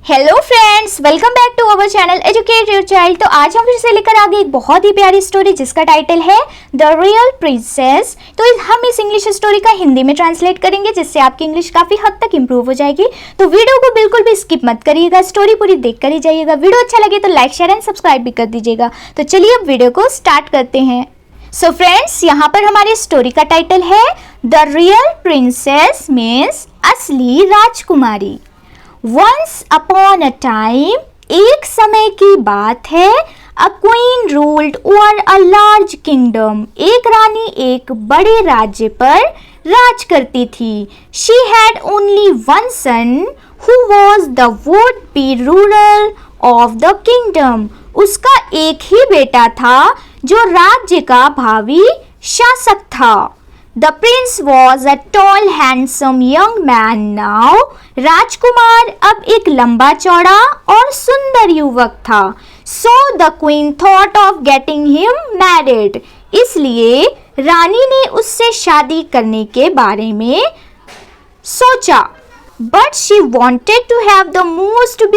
Hello friends, welcome back to our channel educate your child. तो आज हम फिर से लेकर आ गए एक बहुत ही प्यारी स्टोरी जिसका टाइटल है द रियल प्रिंसेस। तो हम इस इंग्लिश स्टोरी का हिंदी में ट्रांसलेट करेंगे जिससे आपकी इंग्लिश काफ़ी हद तक इंप्रूव हो जाएगी। तो वीडियो को बिल्कुल भी स्किप मत करिएगा, स्टोरी पूरी देख कर ही जाइएगा। वीडियो अच्छा लगे तो लाइक शेयर एंड सब्सक्राइब भी कर दीजिएगा। तो चलिए अब वीडियो को स्टार्ट करते हैं। सो फ्रेंड्स, यहाँ पर हमारी स्टोरी का टाइटल है द रियल प्रिंसेस मीन्स असली राजकुमारी। Once upon a time, एक समय की बात है, a queen ruled over a large kingdom. एक रानी एक बड़े राज्य पर राज करती थी। She had only one son who was the would-be ruler of the kingdom. उसका एक ही बेटा था जो राज्य का भावी शासक था। The prince was a tall, handsome young man now. राजकुमार अब एक लंबा चौड़ा और सुंदर युवक था। So the queen thought of getting him married. इसलिए रानी ने उससे शादी करने के बारे में सोचा। But she wanted to have the most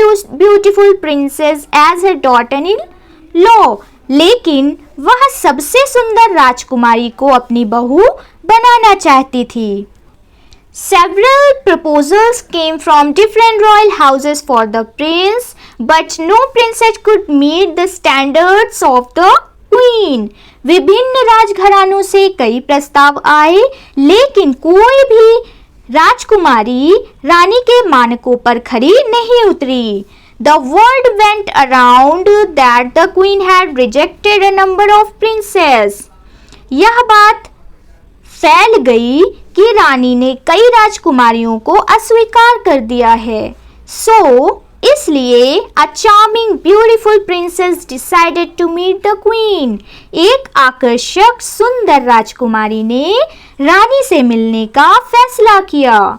beautiful princess as her daughter-in-law. लेकिन वह सबसे सुंदर राजकुमारी को अपनी बहू बनाना चाहती थी। Several proposals came from different royal houses for the prince, but no princess could meet the standards of the queen. विभिन्न राजघरानों से कई प्रस्ताव आए, लेकिन कोई भी राजकुमारी रानी के मानकों पर खरी नहीं उतरी। The word went around that the queen had rejected a number of princes. यह बात फैल गई कि रानी ने कई राजकुमारियों को अस्वीकार कर दिया है। So, इसलिए a charming, beautiful princess decided to meet the queen. एक आकर्षक सुंदर राजकुमारी ने रानी से मिलने का फैसला किया।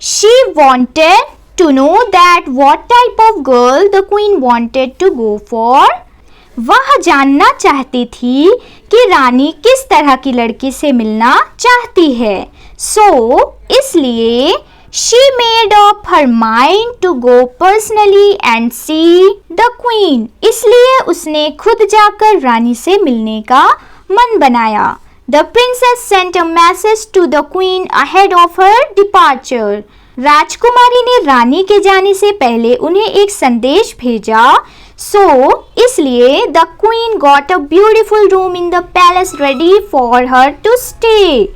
She wanted to know that what type of girl the queen wanted to go for. वह जानना चाहती थी कि रानी किस तरह की लड़की से मिलना चाहती है। So, इसलिए she made up her mind to go personally and see the queen. इसलिए उसने खुद जाकर रानी से मिलने का मन बनाया। The princess sent a message to the queen ahead of her departure. राजकुमारी ने रानी के जाने से पहले उन्हें एक संदेश भेजा। So, इसलिए the queen got a beautiful room in the palace ready for her to stay.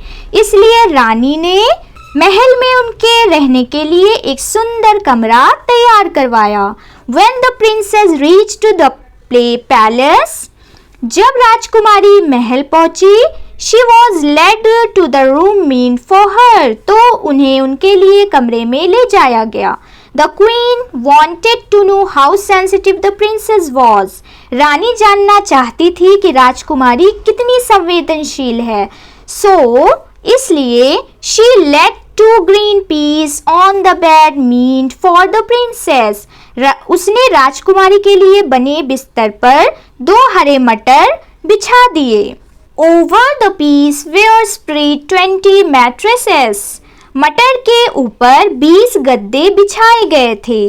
इसलिए रानी ने महल में उनके रहने के लिए एक सुंदर कमरा तैयार करवाया। When the princess reached to the palace, जब राजकुमारी महल पहुंची, she was led to the room meant for her. तो उन्हें उनके लिए कमरे में ले जाया गया। The queen wanted to know how sensitive the princess was. रानी जानना चाहती थी कि राजकुमारी कितनी संवेदनशील है। So, इसलिए she laid 2 green peas on the bed meant for the princess. उसने राजकुमारी के लिए बने बिस्तर पर 2 हरे मटर बिछा दिए। Over the peas were spread 20 mattresses. मटर के ऊपर 20 गद्दे बिछाए गए थे।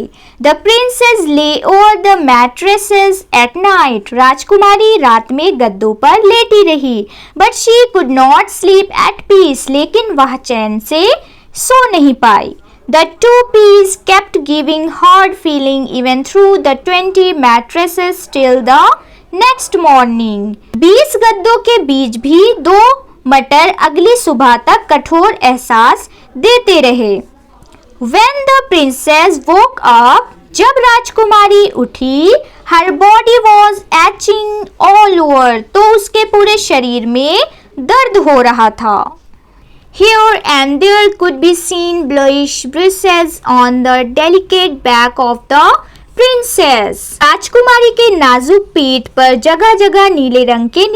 The princess lay over the mattresses at night. राजकुमारी रात में गद्दों पर लेटी रही। But she could not sleep at peace. लेकिन वह चैन से सो नहीं पाई। The 2 peas kept giving hard feeling even through the 20 mattresses till the next morning. 20 गद्दों के बीच भी 2 मटर अगली सुबह तक कठोर एहसास देते रहे। When the princess woke up, जब राजकुमारी उठी, her body was aching all over. तो उसके पूरे शरीर में दर्द हो रहा था। Here and there could be seen bluish bruises on the delicate back of the princess. राजकुमारी के नाजुक पीठ पर जगह जगह नीले रंग के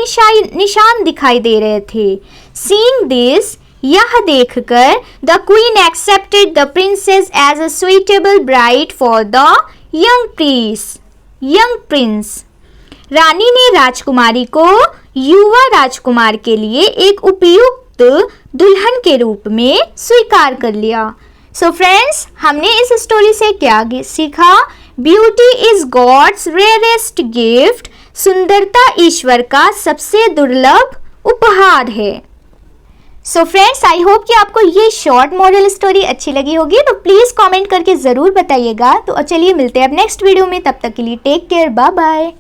निशान दिखाई दे रहे थे। Seeing this, यह देखकर the queen accepted the princess as a suitable bride for the young prince. रानी ने राजकुमारी को युवा राजकुमार के लिए एक उपयुक्त दुल्हन के रूप में स्वीकार कर लिया। सो फ्रेंड्स, हमने इस स्टोरी से क्या सीखा? Beauty is God's rarest gift. सुंदरता ईश्वर का सबसे दुर्लभ उपहार है। सो फ्रेंड्स, आई होप कि आपको ये शॉर्ट मॉरल स्टोरी अच्छी लगी होगी, तो प्लीज कमेंट करके जरूर बताइएगा। तो चलिए मिलते हैं अब नेक्स्ट वीडियो में, तब तक के लिए टेक केयर, बाय बाय।